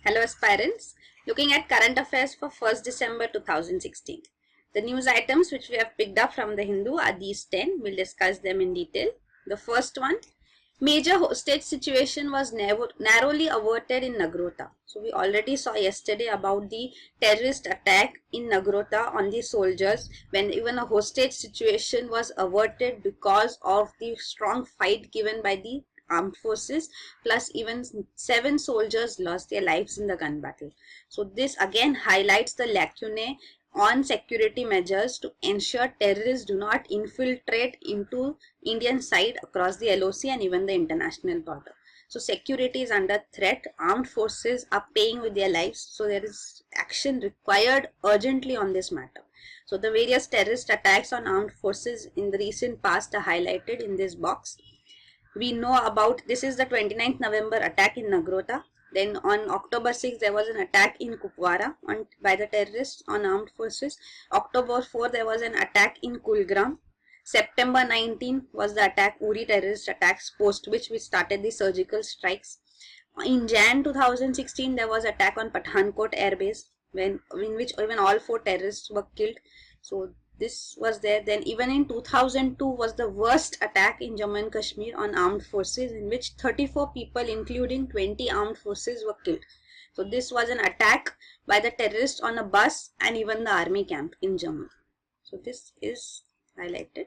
Hello aspirants, looking at current affairs for 1st December 2016. The news items which we have picked up from the Hindu are these 10. We'll discuss them in detail. The first one, major hostage situation was narrowly averted in Nagrota. So we already saw yesterday about the terrorist attack in Nagrota on the soldiers when even a hostage situation was averted because of the strong fight given by the armed forces, plus even 7 soldiers lost their lives in the gun battle. So this again highlights the lacunae on security measures to ensure terrorists do not infiltrate into Indian side across the LOC and even the international border. So security is under threat, armed forces are paying with their lives, so there is action required urgently on this matter. So the various terrorist attacks on armed forces in the recent past are highlighted in this box. We know about, this is the 29th November attack in Nagrota. Then on October 6th, there was an attack in Kupwara by the terrorists on armed forces. October 4th, there was an attack in Kulgram. September 19 was the attack, Uri terrorist attacks, post which we started the surgical strikes. In Jan 2016, there was attack on Pathankot Air Base, in which even all 4 terrorists were killed. So this was there. Then even in 2002 was the worst attack in Jammu and Kashmir on armed forces, in which 34 people including 20 armed forces were killed. So this was an attack by the terrorists on a bus and even the army camp in Jammu. So this is highlighted.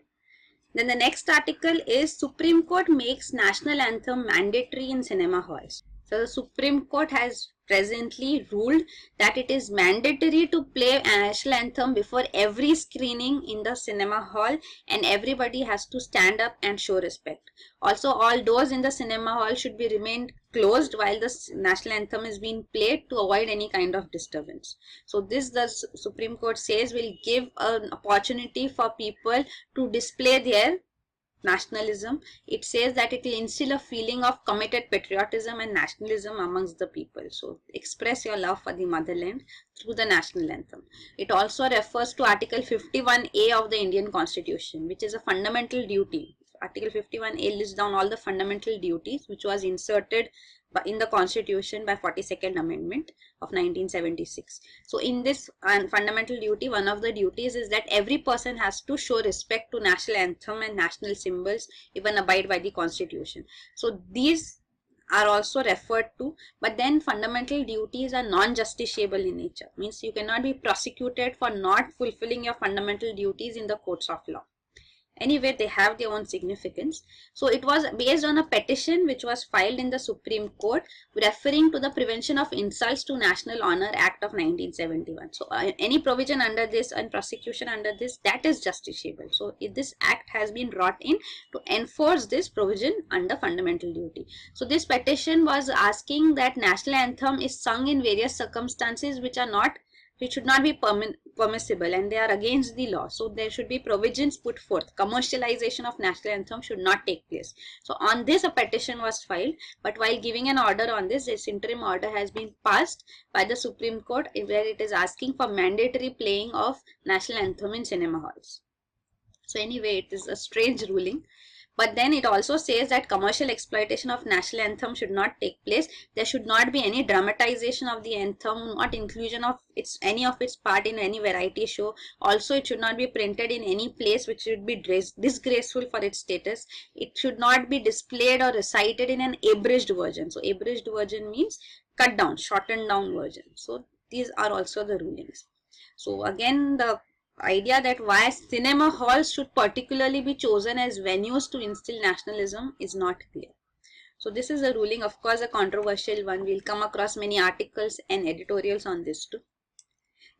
Then the next article is Supreme Court makes national anthem mandatory in cinema halls. So the Supreme Court has presently ruled that it is mandatory to play a national anthem before every screening in the cinema hall, and everybody has to stand up and show respect. Also, all doors in the cinema hall should be remained closed while the national anthem is being played to avoid any kind of disturbance. So this, the Supreme Court says, will give an opportunity for people to display their nationalism. It says that it will instill a feeling of committed patriotism and nationalism amongst the people. So express your love for the motherland through the national anthem. It also refers to Article 51A of the Indian Constitution, which is a fundamental duty. Article 51A lists down all the fundamental duties which was inserted in the Constitution by 42nd Amendment of 1976. So in this fundamental duty, one of the duties is that every person has to show respect to national anthem and national symbols, even abide by the Constitution. So these are also referred to, but then fundamental duties are non-justiciable in nature. Means you cannot be prosecuted for not fulfilling your fundamental duties in the courts of law. Anyway, they have their own significance. So it was based on a petition which was filed in the Supreme Court referring to the Prevention of Insults to National Honor Act of 1971. So any provision under this and prosecution under this, that is justiciable. So if this act has been brought in to enforce this provision under fundamental duty. So this petition was asking that national anthem is sung in various circumstances which should not be permissible, and they are against the law. So there should be provisions put forth. Commercialization of national anthem should not take place. So on this a petition was filed, but while giving an order on this interim order has been passed by the Supreme Court, where it is asking for mandatory playing of national anthem in cinema halls. So anyway, it is a strange ruling. But then it also says that commercial exploitation of national anthem should not take place. There should not be any dramatization of the anthem, not inclusion of any of its part in any variety show. Also, it should not be printed in any place which should be disgraceful for its status. It should not be displayed or recited in an abridged version. So abridged version means cut down, shortened down version. So these are also the rulings. So again, the idea that why cinema halls should particularly be chosen as venues to instill nationalism is not clear. So this is a ruling, of course a controversial one. We'll come across many articles and editorials on this too.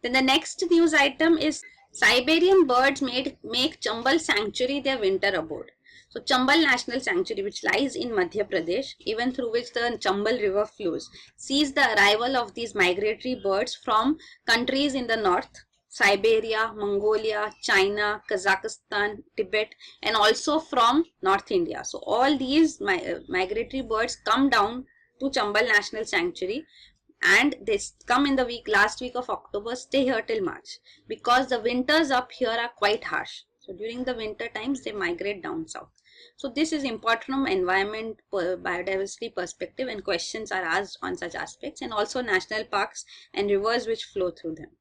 Then the next news item is Siberian birds make Chambal Sanctuary their winter abode. So Chambal National Sanctuary, which lies in Madhya Pradesh, even through which the Chambal river flows, sees the arrival of these migratory birds from countries in the north, Siberia, Mongolia, China, Kazakhstan, Tibet, and also from North India. So all these migratory birds come down to Chambal National Sanctuary, and they come in the last week of October, stay here till March, because the winters up here are quite harsh. So during the winter times they migrate down south. So this is important from environment biodiversity perspective, and questions are asked on such aspects, and also national parks and rivers which flow through them.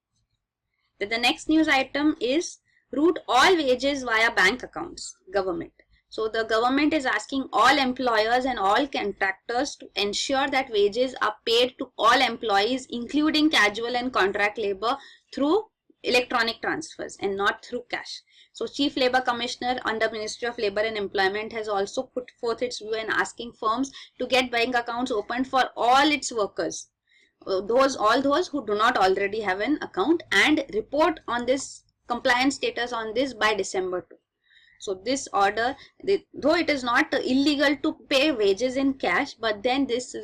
Then the next news item is route all wages via bank accounts, government. So the government is asking all employers and all contractors to ensure that wages are paid to all employees, including casual and contract labor, through electronic transfers and not through cash. So Chief Labour Commissioner under Ministry of Labour and Employment has also put forth its view in asking firms to get bank accounts opened for all its workers, all those who do not already have an account, and report on this compliance status on this by December 2. So this order, though it is not illegal to pay wages in cash, but then this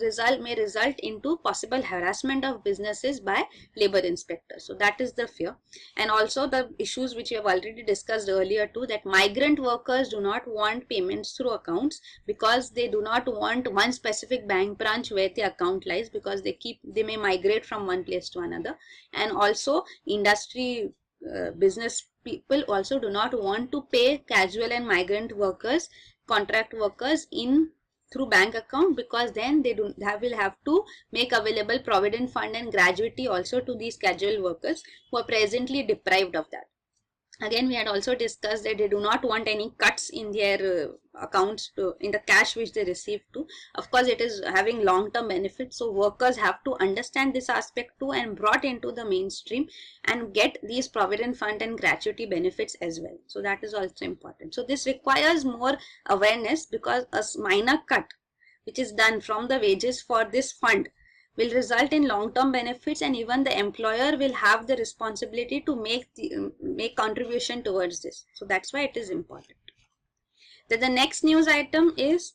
may result into possible harassment of businesses by labor inspectors. So that is the fear. And also the issues which we have already discussed earlier too, that migrant workers do not want payments through accounts because they do not want one specific bank branch where the account lies, because they may migrate from one place to another. And also industry business people also do not want to pay casual and migrant workers, contract workers in through bank account, because then they will have to make available provident fund and gratuity also to these casual workers who are presently deprived of that. Again, we had also discussed that they do not want any cuts in their accounts in the cash which they receive too. Of course, it is having long-term benefits, so workers have to understand this aspect too and brought into the mainstream and get these provident fund and gratuity benefits as well. So that is also important. So this requires more awareness, because a minor cut which is done from the wages for this fund will result in long-term benefits, and even the employer will have the responsibility to make contribution towards this. So that's why it is important. Then the next news item is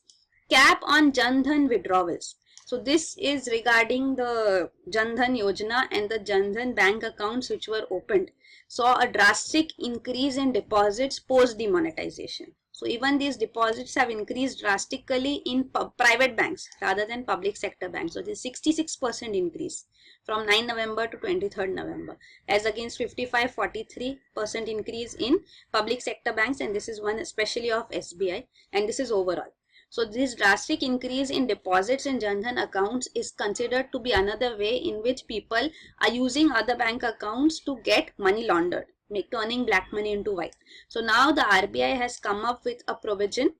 cap on Jan Dhan withdrawals. So this is regarding the Jan Dhan Yojana, and the Jan Dhan bank accounts which were opened saw a drastic increase in deposits post demonetization. So even these deposits have increased drastically in private banks rather than public sector banks. So this 66% increase from 9 November to 23rd November, as against 43% increase in public sector banks, and this is one especially of SBI, and this is overall. So this drastic increase in deposits in Jan Dhan accounts is considered to be another way in which people are using other bank accounts to get money laundered, turning black money into white. So now the RBI has come up with a provision,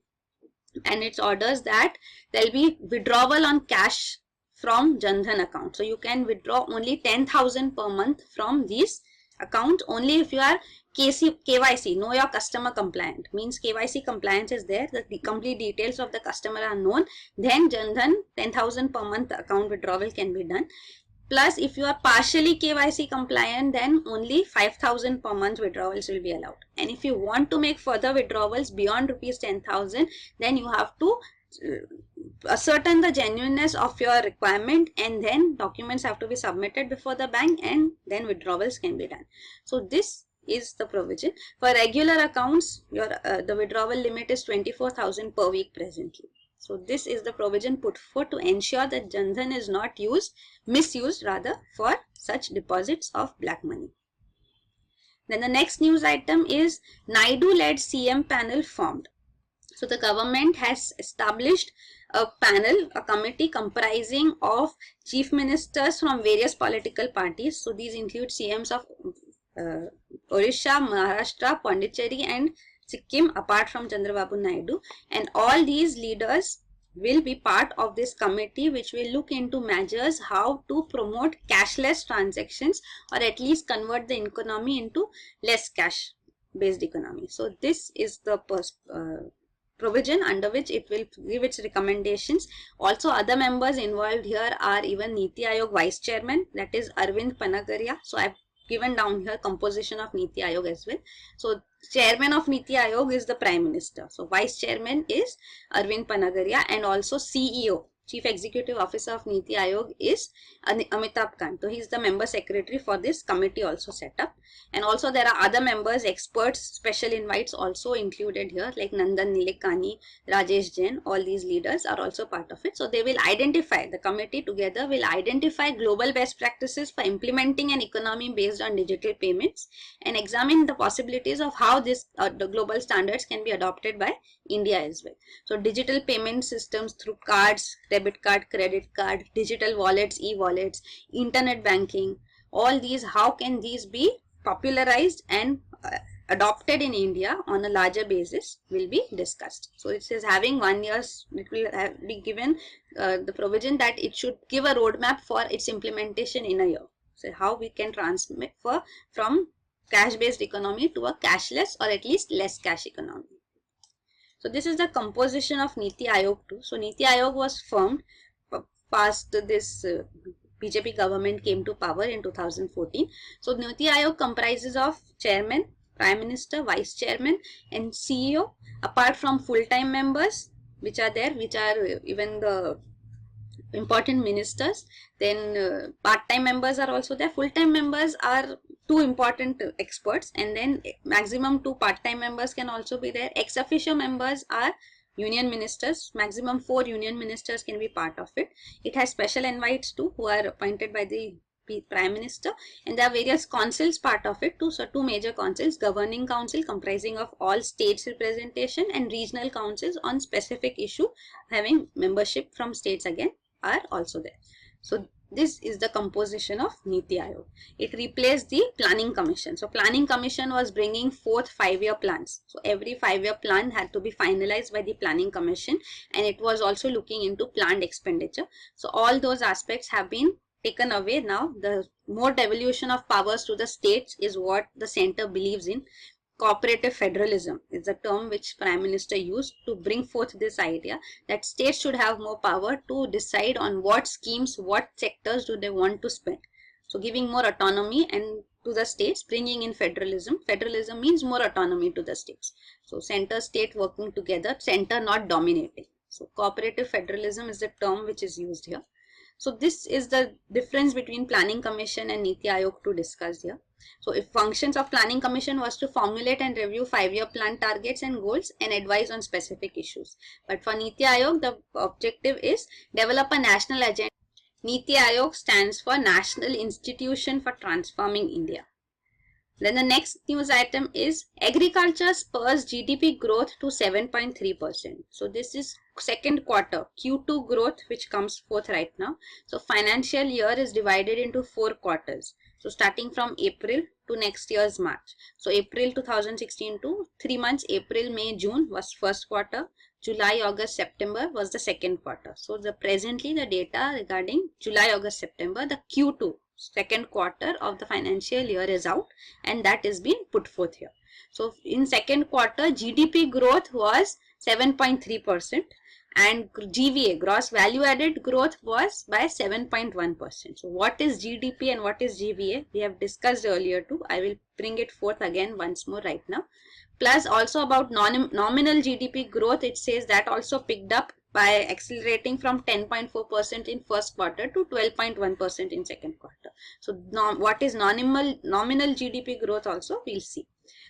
and its orders that there will be withdrawal on cash from Jan Dhan account. So you can withdraw only 10,000 per month from these accounts only if you are KYC, know your customer compliant. Means KYC compliance is there, the complete details of the customer are known, then Jan Dhan 10,000 per month account withdrawal can be done. Plus, if you are partially KYC compliant, then only 5,000 per month withdrawals will be allowed. And if you want to make further withdrawals beyond rupees 10,000, then you have to ascertain the genuineness of your requirement, and then documents have to be submitted before the bank, and then withdrawals can be done. So this is the provision. For regular accounts, the withdrawal limit is 24,000 per week presently. So this is the provision put forth to ensure that Jan Dhan is not misused rather, for such deposits of black money. Then the next news item is Naidu-led CM panel formed. So the government has established a panel, a committee comprising of chief ministers from various political parties. So these include CMs of Odisha, Maharashtra, Pondicherry and Sikkim, apart from Chandrababu Naidu, and all these leaders will be part of this committee, which will look into measures how to promote cashless transactions, or at least convert the economy into less cash based economy. So this is the provision under which it will give its recommendations. Also, other members involved here are even Niti Aayog Vice Chairman, that is Arvind Panagaria. So I have given down here composition of Niti Aayog as well. So Chairman of Niti Aayog is the Prime Minister. So Vice Chairman is Arvind Panagaria, and also CEO, Chief Executive Officer of Niti Aayog is Amitabh Kant. So he is the member secretary for this committee also set up. And also there are other members, experts, special invites also included here, like Nandan Nilekani, Rajesh Jain. All these leaders are also part of it. So they will identify, the committee together will identify global best practices for implementing an economy based on digital payments and examine the possibilities of how this the global standards can be adopted by India as well. So digital payment systems through cards, debit card, credit card, digital wallets, e-wallets, internet banking, all these, how can these be popularized and adopted in India on a larger basis will be discussed. So it says having 1 year, it will be given the provision that it should give a roadmap for its implementation in a year. So how we can transmit from cash-based economy to a cashless or at least less cash economy. So this is the composition of Niti Aayog too. So Niti Aayog was formed past this BJP government came to power in 2014. So Niti Aayog comprises of chairman, prime minister, vice chairman and CEO, apart from full-time members which are there, which are even the important ministers. Then part-time members are also there. Full-time members are 2 important experts, and then maximum 2 part-time members can also be there. Ex officio members are union ministers. Maximum 4 union ministers can be part of it. It has special invites too, who are appointed by the Prime Minister, and there are various councils part of it too. So 2 major councils: Governing Council comprising of all states representation, and regional councils on specific issue having membership from states again are also there. So this is the composition of Niti Aayog. It replaced the Planning Commission. So Planning Commission was bringing forth 5-year plans. So every 5-year plan had to be finalized by the Planning Commission, and it was also looking into planned expenditure. So all those aspects have been taken away now. The more devolution of powers to the states is what the center believes in. Cooperative federalism is the term which Prime Minister used to bring forth this idea that states should have more power to decide on what schemes, what sectors do they want to spend. So giving more autonomy and to the states, bringing in federalism. Federalism means more autonomy to the states. So center state working together, center not dominating. So cooperative federalism is the term which is used here. So this is the difference between Planning Commission and Niti Aayog to discuss here. So if functions of Planning Commission was to formulate and review 5-year plan targets and goals and advise on specific issues. But for Niti Aayog, the objective is develop a national agenda. Niti Aayog stands for National Institution for Transforming India. Then the next news item is agriculture spurs GDP growth to 7.3%. So this is second quarter Q2 growth which comes forth right now. So financial year is divided into 4 quarters. So starting from April to next year's March. So April 2016 to 3 months, April, May, June was first quarter. July, August, September was the second quarter. So presently the data regarding July, August, September, the Q2 second quarter of the financial year is out, and that is being put forth here. So in second quarter GDP growth was 7.3% and GVA, gross value added growth, was by 7.1%. So what is GDP and what is GVA? We have discussed earlier too. I will bring it forth again once more right now. Plus also about nominal GDP growth, it says that also picked up by accelerating from 10.4% in first quarter to 12.1% in second quarter. So what is nominal GDP growth also we'll see.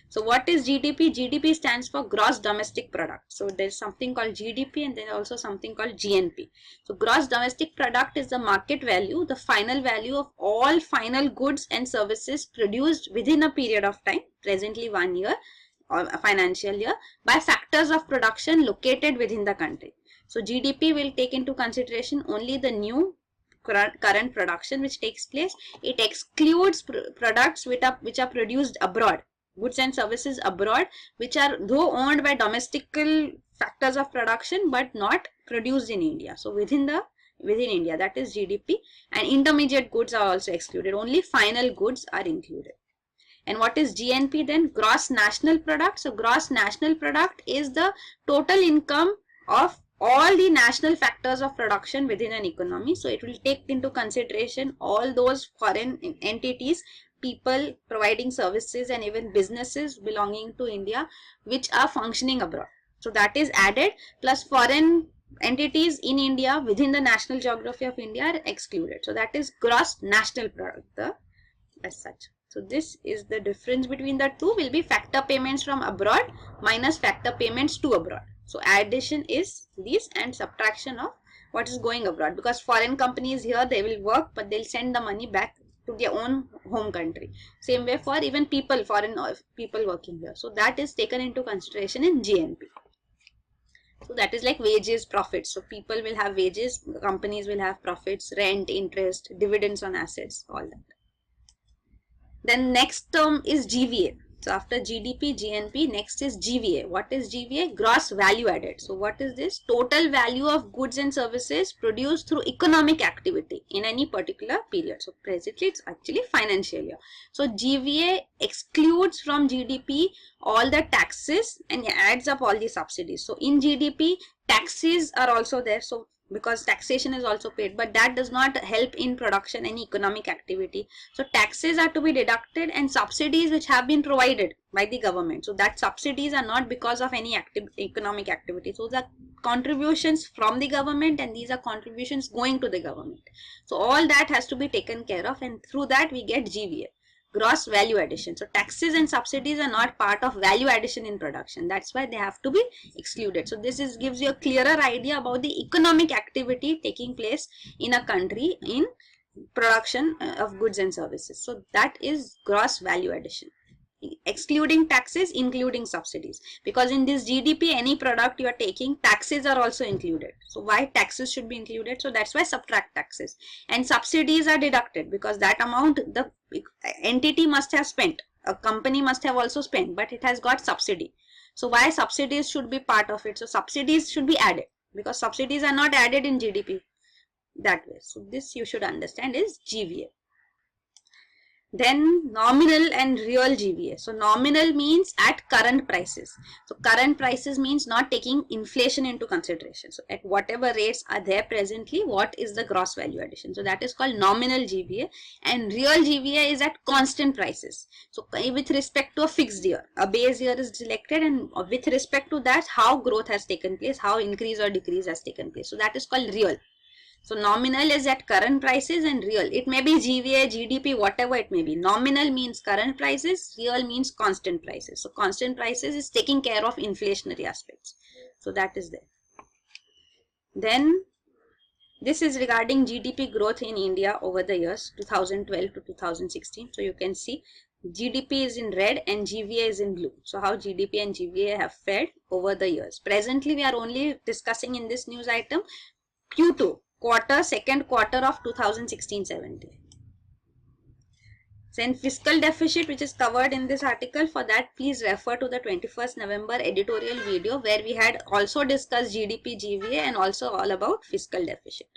So what is GDP? GDP stands for gross domestic product. So there's something called GDP and then also something called GNP. So gross domestic product is the market value, the final value of all final goods and services produced within a period of time, presently 1 year or a financial year, by factors of production located within the country. So GDP will take into consideration only the new current production which takes place. It excludes products which are produced abroad, goods and services abroad, which are though owned by domestical factors of production but not produced in India. So within India, that is GDP, and intermediate goods are also excluded. Only final goods are included. And what is GNP then? Gross national product. So gross national product is the total income of all the national factors of production within an economy. So it will take into consideration all those foreign entities, people providing services and even businesses belonging to India which are functioning abroad. So that is added, plus foreign entities in India within the national geography of India are excluded. So that is gross national product as such. So this is the difference between the two, will be factor payments from abroad minus factor payments to abroad. So addition is this and subtraction of what is going abroad, because foreign companies here, they will work but they'll send the money back to their own home country. Same way for even people, foreign people working here. So that is taken into consideration in GNP. So that is like wages, profits. So people will have wages, companies will have profits, rent, interest, dividends on assets, all that. Then next term is GVA. So after GDP, GNP, next is GVA. What is GVA? Gross value added. So what is this? Total value of goods and services produced through economic activity in any particular period. So presently it's actually financial year. So GVA excludes from GDP all the taxes and adds up all the subsidies. So in GDP, taxes are also there. So because taxation is also paid, but that does not help in production, any economic activity. So taxes are to be deducted and subsidies which have been provided by the government. So that subsidies are not because of any economic activity. So the contributions from the government, and these are contributions going to the government. So all that has to be taken care of, and through that we get GVA. Gross value addition. So taxes and subsidies are not part of value addition in production. That's why they have to be excluded. So this gives you a clearer idea about the economic activity taking place in a country in production of goods and services. So that is gross value addition, excluding taxes, including subsidies, because in this GDP, any product you are taking, taxes are also included. So why taxes should be included? So that's why subtract taxes, and subsidies are deducted because that amount the entity must have spent, a company must have also spent, but it has got subsidy. So why subsidies should be part of it? So subsidies should be added because subsidies are not added in GDP that way. So this you should understand is GVA. Then nominal and real GVA. So nominal means at current prices. So current prices means not taking inflation into consideration. So at whatever rates are there presently, what is the gross value addition? So that is called nominal GVA, and real GVA is at constant prices. So with respect to a fixed year, a base year is selected, and with respect to that, how growth has taken place, how increase or decrease has taken place. So that is called real. So nominal is at current prices, and real, it may be GVA, GDP, whatever it may be. Nominal means current prices, real means constant prices. So constant prices is taking care of inflationary aspects. So that is there. Then this is regarding GDP growth in India over the years 2012 to 2016. So you can see GDP is in red and GVA is in blue. So how GDP and GVA have fared over the years. Presently we are only discussing in this news item Q2. Second quarter of 2016-17. Then fiscal deficit, which is covered in this article. For that, please refer to the 21st November editorial video where we had also discussed GDP, GVA and also all about fiscal deficit.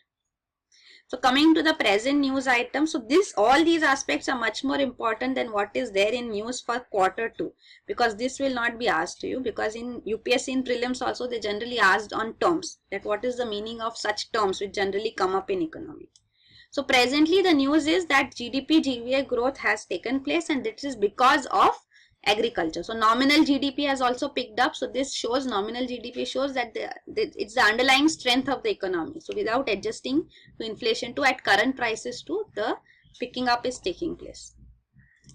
So coming to the present news item, so all these aspects are much more important than what is there in news for quarter 2, because this will not be asked to you, because in UPSC in prelims also they generally asked on terms, that what is the meaning of such terms which generally come up in economy. So presently the news is that GDP GVA growth has taken place, and this is because of agriculture. So nominal GDP has also picked up. So this shows, nominal GDP shows that it's the underlying strength of the economy. So without adjusting to inflation to at current prices too, the picking up is taking place.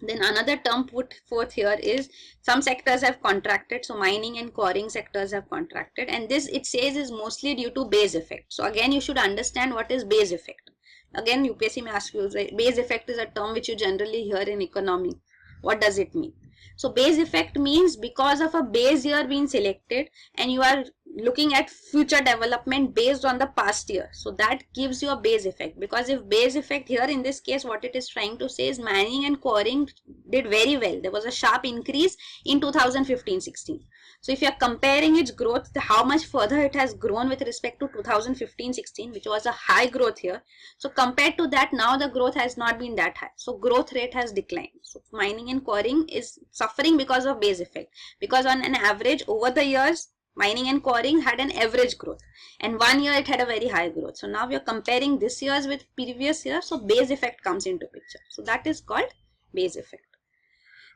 Then another term put forth here is some sectors have contracted. So mining and quarrying sectors have contracted, and this it says is mostly due to base effect. So again you should understand what is base effect. Again UPSC may ask you, base effect is a term which you generally hear in economy. What does it mean? So base effect means because of a base year being selected and you are looking at future development based on the past year. So that gives you a base effect, because if base effect here in this case, what it is trying to say is mining and quarrying did very well. There was a sharp increase in 2015-16. So if you are comparing its growth, how much further it has grown with respect to 2015-16, which was a high growth here. So compared to that, now the growth has not been that high. So growth rate has declined. So mining and quarrying is suffering because of base effect, because on an average over the years, mining and quarrying had an average growth, and 1 year it had a very high growth. So now we are comparing this year's with previous year, so base effect comes into picture. So that is called base effect.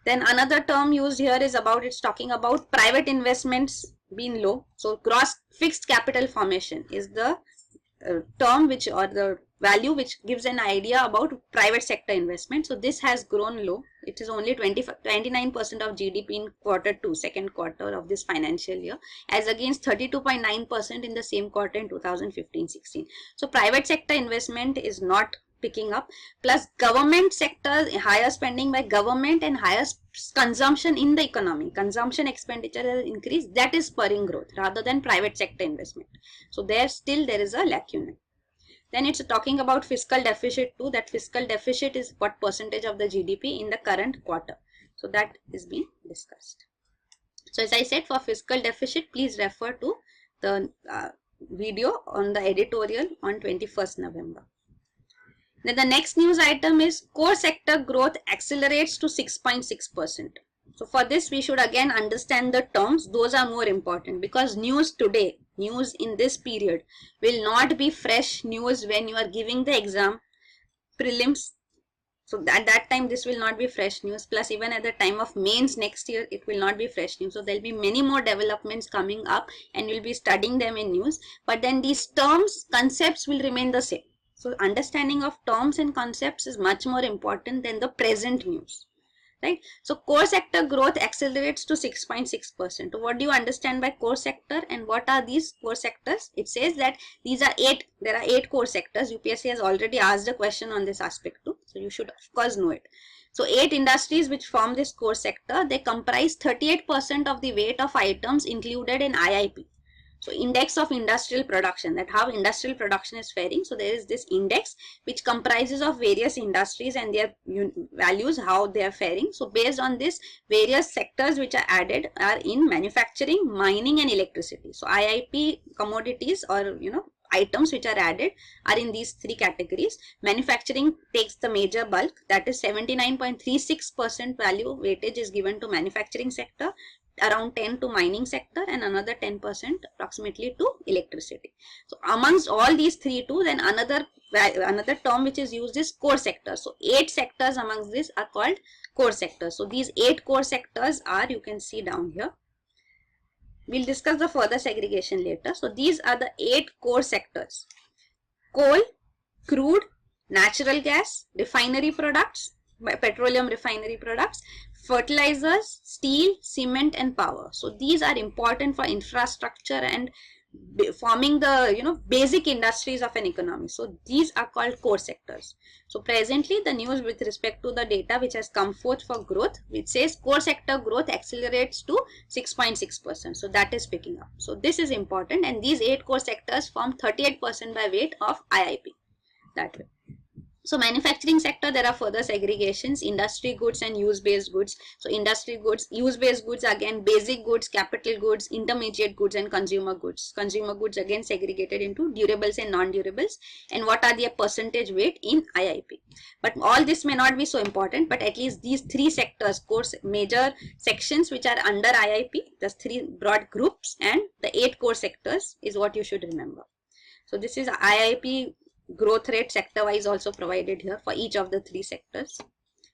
Then another term used here is about, it's talking about private investments been low. So gross fixed capital formation is the term which, or the value which gives an idea about private sector investment. So this has grown low. It is only 29% of GDP in Q2, second quarter of this financial year, as against 32.9% in the same quarter in 2015-16. So private sector investment is not picking up, plus government sector, higher spending by government and higher consumption in the economy, consumption expenditure has increased, that is spurring growth rather than private sector investment. So there is a lacuna. Then it's talking about fiscal deficit too, that fiscal deficit is what percentage of the GDP in the current quarter. So that is being discussed. So as I said, for fiscal deficit, please refer to the video on the editorial on 21st November. Then the next news item is core sector growth accelerates to 6.6%. So for this, we should again understand the terms. Those are more important, because news today, news in this period will not be fresh news when you are giving the exam prelims. So at that time, this will not be fresh news. Plus even at the time of mains next year, it will not be fresh news. So there will be many more developments coming up and you will be studying them in news. But then these terms, concepts will remain the same. So understanding of terms and concepts is much more important than the present news, right? So core sector growth accelerates to 6.6%. So what do you understand by core sector and what are these core sectors? It says that there are 8 core sectors. UPSC has already asked a question on this aspect too. So you should of course know it. So 8 industries which form this core sector, they comprise 38% of the weight of items included in IIP. So index of industrial production, that how industrial production is faring. So there is this index which comprises of various industries and their values, how they are faring. So based on this, various sectors which are added are in manufacturing, mining and electricity. So IIP commodities, or items which are added are in these 3 categories. Manufacturing takes the major bulk, that is 79.36% value weightage is given to manufacturing sector, around 10 to mining sector, and another 10% approximately to electricity. So amongst all these 3 too, then another term which is used is core sector. So 8 sectors amongst this are called core sectors. So these 8 core sectors are, you can see down here. We'll discuss the further segregation later. So these are the 8 core sectors: coal, crude, natural gas, refinery products, petroleum refinery products, fertilizers, steel, cement and power. So these are important for infrastructure and forming the basic industries of an economy. So these are called core sectors. So presently the news with respect to the data which has come forth for growth, which says core sector growth accelerates to 6.6%. So that is picking up. So this is important, and these 8 core sectors form 38% by weight of IIP. That way. So manufacturing sector, there are further segregations: industry goods and use-based goods. So industry goods, use-based goods, again basic goods, capital goods, intermediate goods and consumer goods. Consumer goods again segregated into durables and non-durables, and what are their percentage weight in IIP. But all this may not be so important, but at least these 3 sectors, course major sections which are under IIP, the 3 broad groups and the 8 core sectors is what you should remember. So this is IIP growth rate sector wise also provided here for each of the 3 sectors,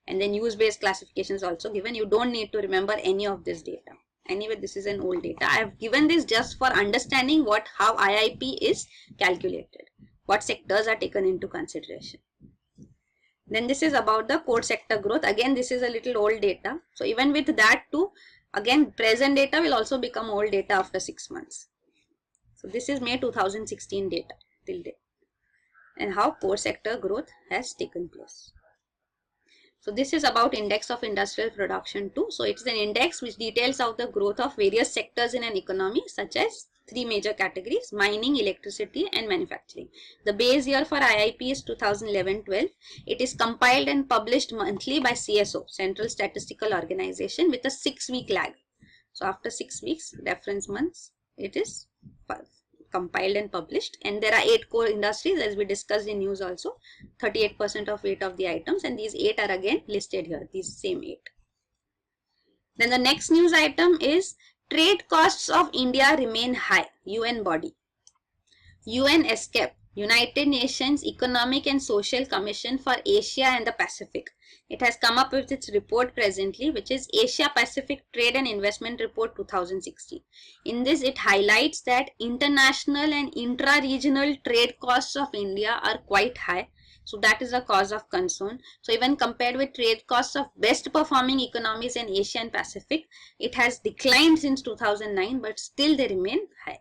and then use based classification is also given. You don't need to remember any of this data. Anyway, this is an old data. I have given this just for understanding how IIP is calculated, what sectors are taken into consideration. Then this is about the core sector growth. Again, this is a little old data. So even with that too, again present data will also become old data after 6 months. So this is May 2016 data till date, and how core sector growth has taken place. So this is about index of industrial production too. So it's an index which details out the growth of various sectors in an economy, such as 3 major categories: mining, electricity and manufacturing. The base year for IIP is 2011-12. It is compiled and published monthly by CSO, Central Statistical Organization, with a 6-week lag. So after 6 weeks, reference months, it is compiled and published, and there are 8 core industries as we discussed in news also, 38% of weight of the items, and these 8 are again listed here, these same 8. Then the next news item is trade costs of India remain high, UN body. UN ESCAP United Nations Economic and Social Commission for Asia and the Pacific. It has come up with its report presently, which is Asia Pacific Trade and Investment Report 2016. In this, it highlights that international and intra-regional trade costs of India are quite high. So that is a cause of concern. So even compared with trade costs of best performing economies in Asia and Pacific, it has declined since 2009, but still they remain high.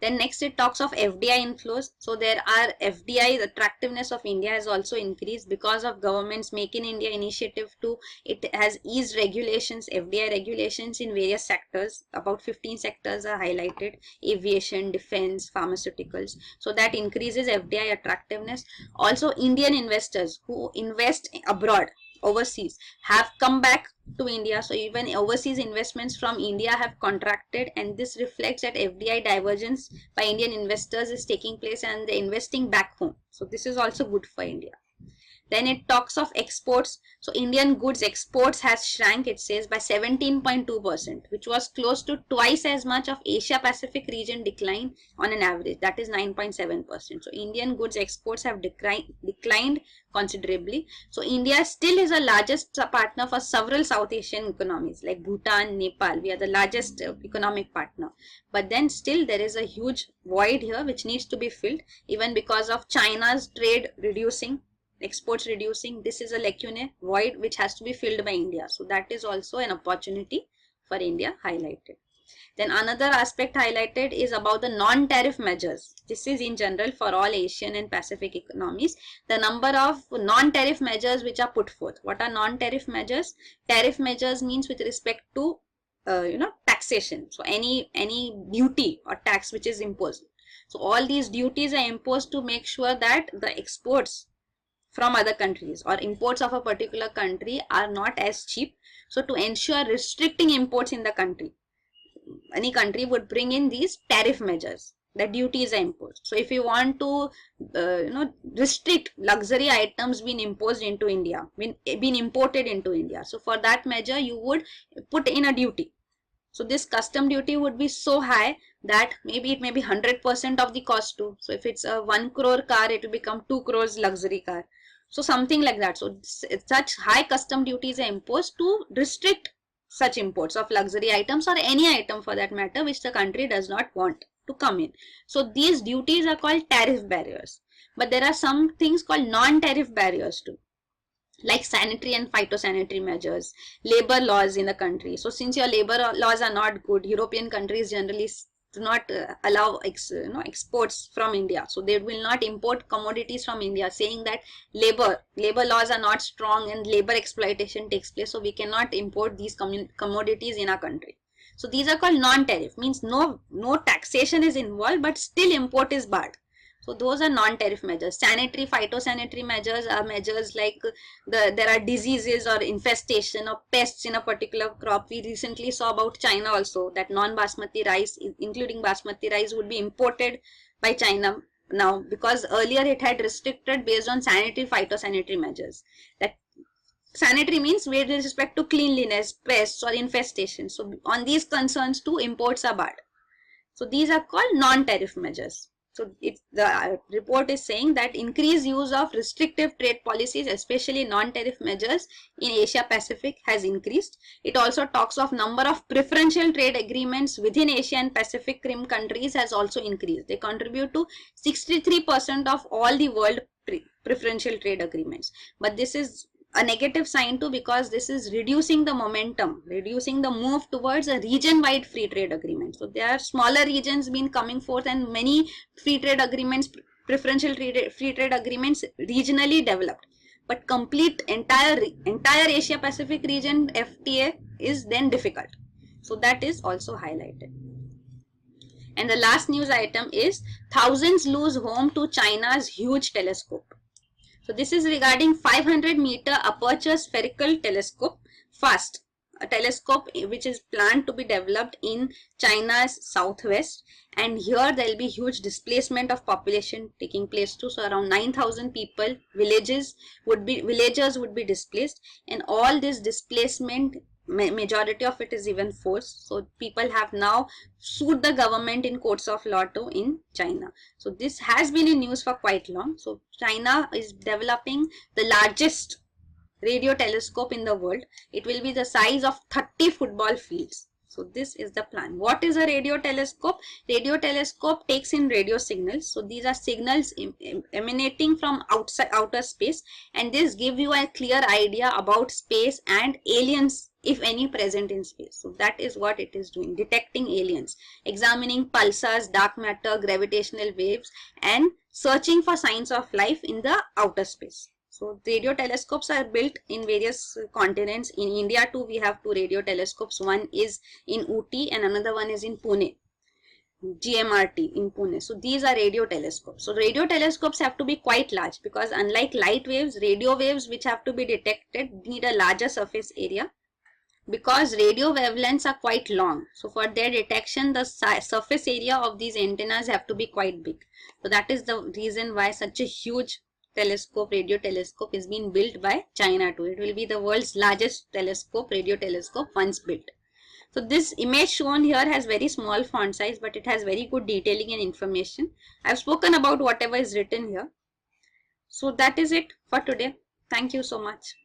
Then next it talks of FDI inflows. So there are FDI, the attractiveness of India has also increased because of government's Make in India initiative too. It has eased regulations, FDI regulations in various sectors. About 15 sectors are highlighted: aviation, defense, pharmaceuticals. So that increases FDI attractiveness. Also Indian investors who invest abroad, overseas, have come back to India. So even overseas investments from India have contracted, and this reflects that FDI divergence by Indian investors is taking place and they're investing back home. So this is also good for India. Then it talks of exports. So Indian goods exports has shrank, it says, by 17.2%, which was close to twice as much of Asia Pacific region decline on an average, that is 9.7%. So Indian goods exports have declined considerably. So India still is the largest partner for several South Asian economies like Bhutan, Nepal. We are the largest economic partner. But then still there is a huge void here which needs to be filled, even because of China's trade reducing, exports reducing. This is a lacune, void, which has to be filled by India. So that is also an opportunity for India highlighted. Then another aspect highlighted is about the non-tariff measures. This is in general for all Asian and Pacific economies. The number of non-tariff measures which are put forth. What are non-tariff measures? Tariff measures means with respect to taxation. So any duty or tax which is imposed. So all these duties are imposed to make sure that the exports from other countries or imports of a particular country are not as cheap. So to ensure restricting imports in the country, any country would bring in these tariff measures. The duties are imposed. So if you want to restrict luxury items being imposed into India, being imported into India, so for that measure you would put in a duty. So this custom duty would be so high that maybe it may be 100% of the cost too. So if it's a 1 crore car, it will become 2 crores luxury car. So something like that. So such high custom duties are imposed to restrict such imports of luxury items or any item for that matter which the country does not want to come in. So these duties are called tariff barriers. But there are some things called non-tariff barriers too, like sanitary and phytosanitary measures, labor laws in the country. So since your labor laws are not good, European countries generally do not allow exports from India. So they will not import commodities from India, saying that labor laws are not strong and labor exploitation takes place. So we cannot import these commodities in our country. So these are called non-tariff, means no taxation is involved, but still import is barred. So those are non-tariff measures. Sanitary, phytosanitary measures are measures like there are diseases or infestation or pests in a particular crop. We recently saw about China also, that non-basmati rice, including basmati rice, would be imported by China now, because earlier it had restricted based on sanitary, phytosanitary measures. That sanitary means with respect to cleanliness, pests or infestation. So on these concerns too, imports are barred. So these are called non-tariff measures. So the report is saying that increased use of restrictive trade policies, especially non-tariff measures in Asia Pacific, has increased. It also talks of number of preferential trade agreements within Asia and Pacific Rim countries has also increased. They contribute to 63% of all the world preferential trade agreements. But this is a negative sign too, because this is reducing the momentum, reducing the move towards a region-wide free trade agreement. So there are smaller regions been coming forth, and many free trade agreements, preferential free trade agreements regionally developed. But complete entire Asia Pacific region FTA is then difficult. So that is also highlighted. And the last news item is thousands lose home to China's huge telescope. So this is regarding 500-meter aperture spherical telescope, FAST, a telescope which is planned to be developed in China's southwest. And here there will be huge displacement of population taking place too. So around 9,000 people, villagers would be displaced, and all this displacement majority of it is even forced. So people have now sued the government in courts of law too in China. So this has been in news for quite long. So China is developing the largest radio telescope in the world. It will be the size of 30 football fields. So this is the plan. What is a radio telescope? Radio telescope takes in radio signals. So these are signals emanating from outer space, and this give you a clear idea about space and aliens, if any, present in space. So that is what it is doing, detecting aliens, examining pulsars, dark matter, gravitational waves, and searching for signs of life in the outer space. So radio telescopes are built in various continents. In India too, we have two radio telescopes. One is in Ooty and another one is in Pune, GMRT in Pune. So these are radio telescopes. So radio telescopes have to be quite large, because unlike light waves, radio waves which have to be detected need a larger surface area, because radio wavelengths are quite long. So for their detection, the surface area of these antennas have to be quite big. So that is the reason why such a huge telescope, radio telescope, is being built by China too. It will be the world's largest telescope, radio telescope, once built. So this image shown here has very small font size, but it has very good detailing and information. I have spoken about whatever is written here. So that is it for today. Thank you so much.